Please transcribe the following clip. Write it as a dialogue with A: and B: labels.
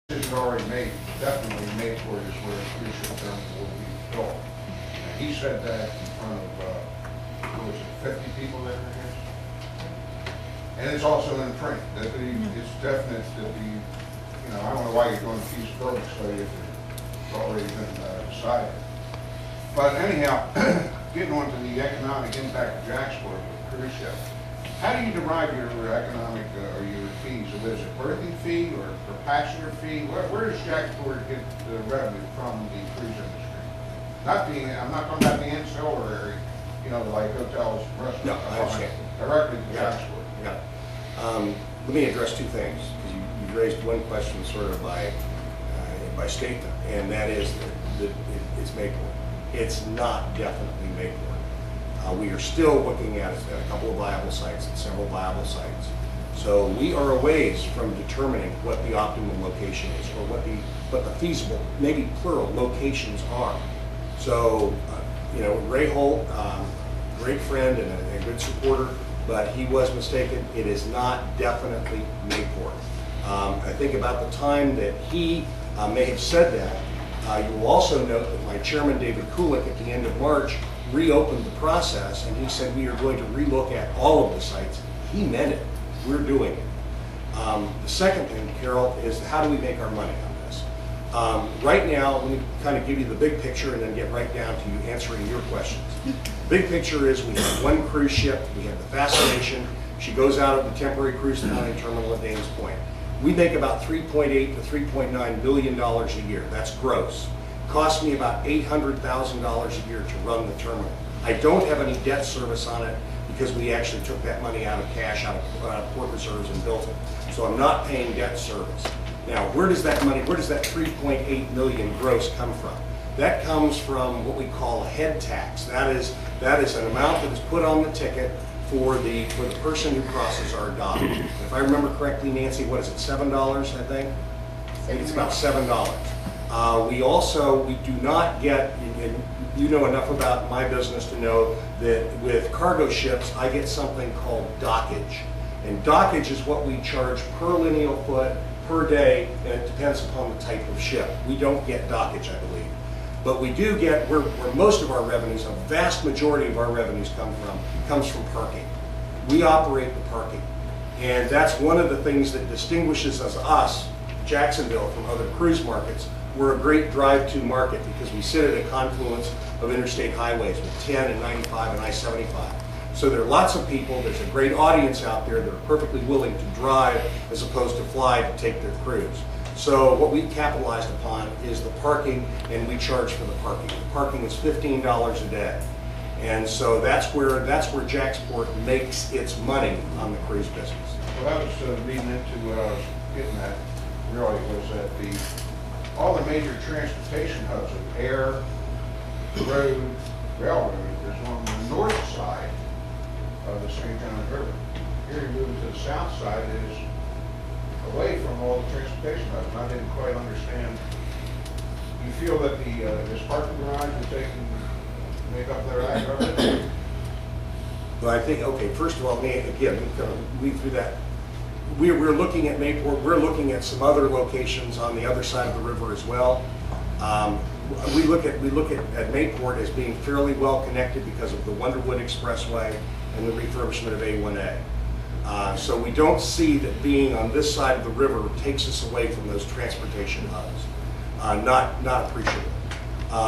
A: This is already made, definitely made for this where a cruise ship terminal will be built. And he said that in front of, what was it, 50 people there, I guess? And it's also in print, that it's definite that I don't know why you're doing a feasibility study if it's already been decided. But anyhow, getting on to the economic impact of jaxport with cruise ship. How do you derive your economic or your fees? Is it berthing fee or per passenger fee? Where does jaxport get the revenue from the cruise industry? I'm not talking about the ancillary, like hotels, restaurants.
B: No, I understand.
A: Directly to jaxport.
B: Yeah. Let me address two things, because you raised one question sort of by statement, and that is that it's Mayport. It's not definitely Mayport. We are still looking at a couple of viable sites and several viable sites. So we are a ways from determining what the optimum location is, or what the feasible, maybe plural, locations are. So, Ray Holt, great friend and a good supporter, but he was mistaken. It is not definitely Mayport. I think about the time that he may have said that. You will also note that my chairman, David Kulik, at the end of March, reopened the process, and he said we are going to relook at all of the sites. He meant it. We're doing it. The second thing, Carol, is how do we make our money on this? Right now, let me kind of give you the big picture and then get right down to you answering your questions. Big picture is we have one cruise ship. We have the Fascination. She goes out of the temporary cruise landing terminal at Danes Point. We make about $3.8 to $3.9 billion a year. That's gross. Cost me about $800,000 a year to run the terminal. I don't have any debt service on it because we actually took that money out of cash, out of port reserves and built it. So I'm not paying debt service. Now, where does that money, where does that $3.8 million gross come from? That comes from what we call a head tax. That is an amount that is put on the ticket for the person who crosses our dock. If I remember correctly, Nancy, what is it, $7, I think? I think it's about $7. We do not get, and you know enough about my business to know that with cargo ships, I get something called dockage. And dockage is what we charge per lineal foot, per day, and it depends upon the type of ship. We don't get dockage, I believe. But we do get, where most of our revenues, a vast majority of our revenues comes from parking. We operate the parking. And that's one of the things that distinguishes us, Jacksonville, from other cruise markets. We're a great drive-to market because we sit at a confluence of interstate highways with 10 and 95 and I-75. So there are lots of people, there's a great audience out there that are perfectly willing to drive as opposed to fly to take their cruise. So what we've capitalized upon is the parking, and we charge for the parking. The parking is $15 a day. And so that's where jaxport makes its money on the cruise business.
A: Well, that was leading into what I was getting at, really, was that all the major transportation hubs of air, road, railroad is on the north side of the St. Johns River. Here you move to the south side is away from all the transportation hubs. And I didn't quite understand. You feel that this parking garage is make up their act of it?
B: Well, I think, okay, first of all, again, we're going to weave through that. We're looking at Mayport. We're looking at some other locations on the other side of the river as well. We look at Mayport as being fairly well connected because of the Wonderwood Expressway and the refurbishment of A1A. So we don't see that being on this side of the river takes us away from those transportation hubs. Not appreciable.